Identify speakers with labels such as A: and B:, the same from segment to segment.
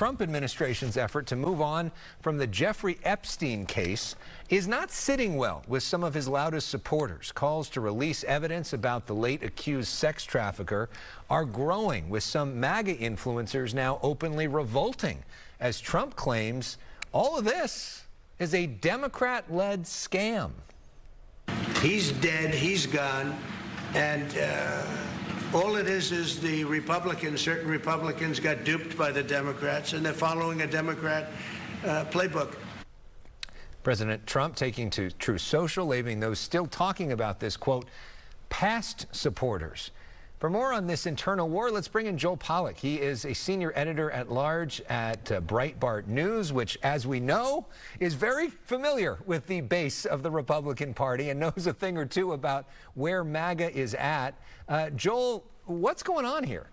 A: Trump administration's effort to move on from the Jeffrey Epstein case is not sitting well with some of his loudest supporters. Calls to release evidence about the late accused sex trafficker are growing, with some MAGA influencers now openly revolting, as Trump claims all of this is a Democrat-led scam.
B: He's dead, he's gone, and all it is the Republicans, certain Republicans got duped by the Democrats, and they're following a Democrat playbook.
A: President Trump taking to Truth Social, labeling those still talking about this, quote, past supporters. For more on this internal war, let's bring in Joel Pollak. He is a senior editor at large at Breitbart News, which, as we know, is very familiar with the base of the Republican Party and knows a thing or two about where MAGA is at. Joel, what's going on here?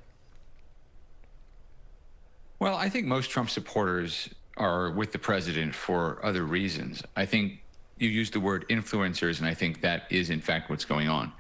C: Well, I think most Trump supporters are with the president for other reasons. I think you used the word influencers, and I think that is, in fact, what's going on.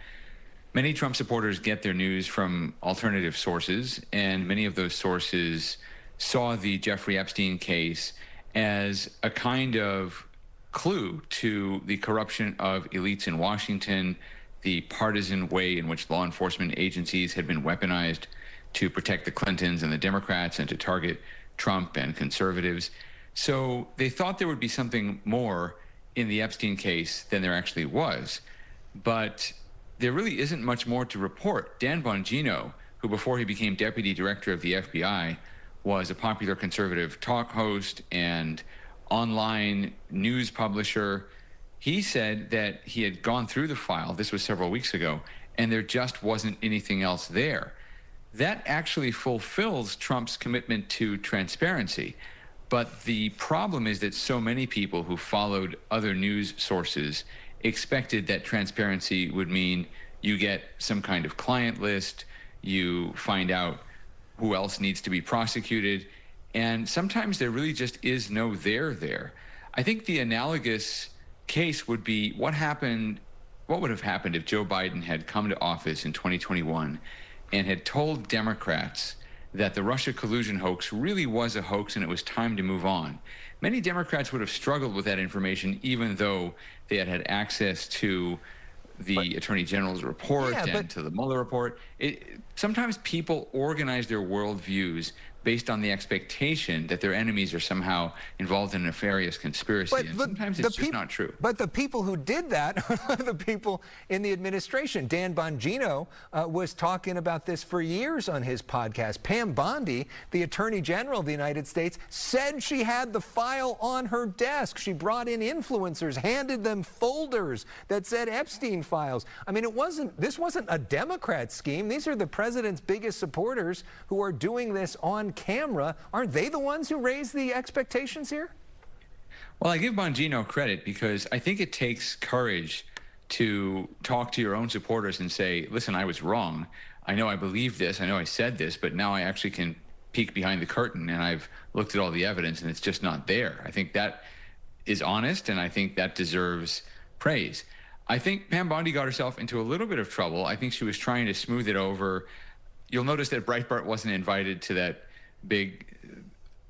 C: Many Trump supporters get their news from alternative sources, and many of those sources saw the Jeffrey Epstein case as a kind of clue to the corruption of elites in Washington, the partisan way in which law enforcement agencies had been weaponized to protect the Clintons and the Democrats and to target Trump and conservatives. So they thought there would be something more in the Epstein case than there actually was. But there really isn't much more to report. Dan Bongino, who before he became deputy director of the FBI, was a popular conservative talk host and online news publisher. He said that he had gone through the file, this was several weeks ago, and there just wasn't anything else there. That actually fulfills Trump's commitment to transparency. But the problem is that so many people who followed other news sources expected that transparency would mean you get some kind of client list, you find out who else needs to be prosecuted, and sometimes there really just is no there. I think the analogous case would be what would have happened if Joe Biden had come to office in 2021 and had told Democrats that the Russia collusion hoax really was a hoax and it was time to move on. Many Democrats would have struggled with that information, even though they had had access to the Attorney General's report and to the Mueller report. Sometimes people organize their worldviews based on the expectation that their enemies are somehow involved in a nefarious conspiracy, and sometimes it's just not true.
A: But the people who did that are the people in the administration. Dan Bongino was talking about this for years on his podcast. Pam Bondi, the Attorney General of the United States, said she had the file on her desk. She brought in influencers, handed them folders that said Epstein files. I mean, this wasn't a Democrat scheme. These are the president's biggest supporters who are doing this on camera. Aren't they the ones who raise the expectations here?
C: Well, I give Bongino credit because I think it takes courage to talk to your own supporters and say, listen, I was wrong. I know I believe this. I know I said this, but now I actually can peek behind the curtain and I've looked at all the evidence and it's just not there. I think that is honest, and I think that deserves praise. I think Pam Bondi got herself into a little bit of trouble. I think she was trying to smooth it over. You'll notice that Breitbart wasn't invited to that big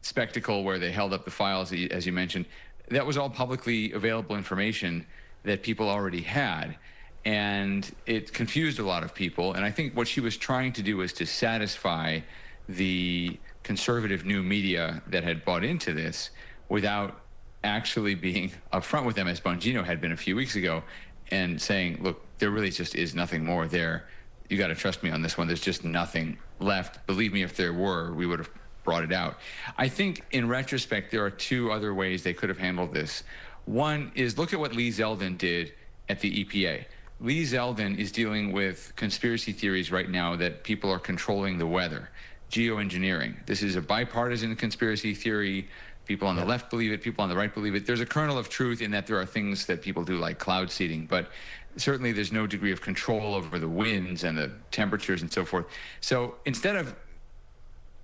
C: spectacle where they held up the files, as you mentioned. That was all publicly available information that people already had, and it confused a lot of people. And I think what she was trying to do was to satisfy the conservative new media that had bought into this without actually being upfront with them, as Bongino had been a few weeks ago, and saying, look, there really just is nothing more there. You got to trust me on this one. There's just nothing left. Believe me, if there were, we would have brought it out. I think in retrospect, there are two other ways they could have handled this. One is look at what Lee Zeldin did at the EPA. Lee Zeldin is dealing with conspiracy theories right now that people are controlling the weather, geoengineering. This is a bipartisan conspiracy theory. People on the left believe it, people on the right believe it. There's a kernel of truth in that there are things that people do like cloud seeding, but certainly there's no degree of control over the winds and the temperatures and so forth. So instead of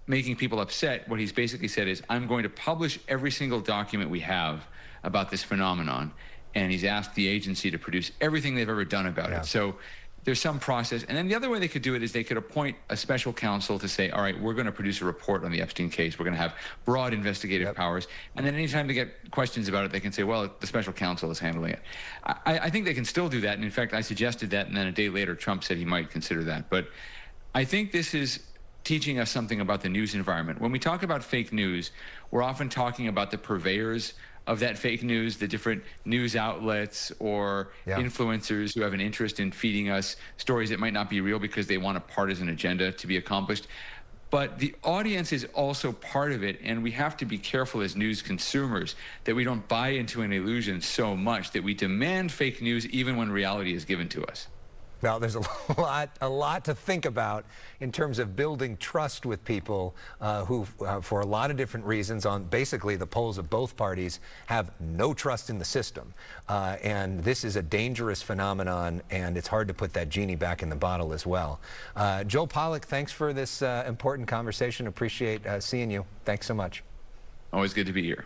C: making people upset, what he's basically said is, I'm going to publish every single document we have about this phenomenon. And he's asked the agency to produce everything they've ever done about it. So there's some process. And then the other way they could do it is they could appoint a special counsel to say, all right, we're going to produce a report on the Epstein case. We're going to have broad investigative powers. And then anytime they get questions about it, they can say, well, the special counsel is handling it. I think they can still do that. And in fact, I suggested that. And then a day later, Trump said he might consider that. But I think this is teaching us something about the news environment. When we talk about fake news, we're often talking about the purveyors of that fake news, the different news outlets or influencers who have an interest in feeding us stories that might not be real because they want a partisan agenda to be accomplished. But the audience is also part of it, and we have to be careful as news consumers that we don't buy into an illusion so much that we demand fake news even when reality is given to us.
A: Well, there's a lot to think about in terms of building trust with people who, for a lot of different reasons, on basically the polls of both parties, have no trust in the system. And this is a dangerous phenomenon, and it's hard to put that genie back in the bottle as well. Joel Pollak, thanks for this important conversation. Appreciate seeing you. Thanks so much.
C: Always good to be here.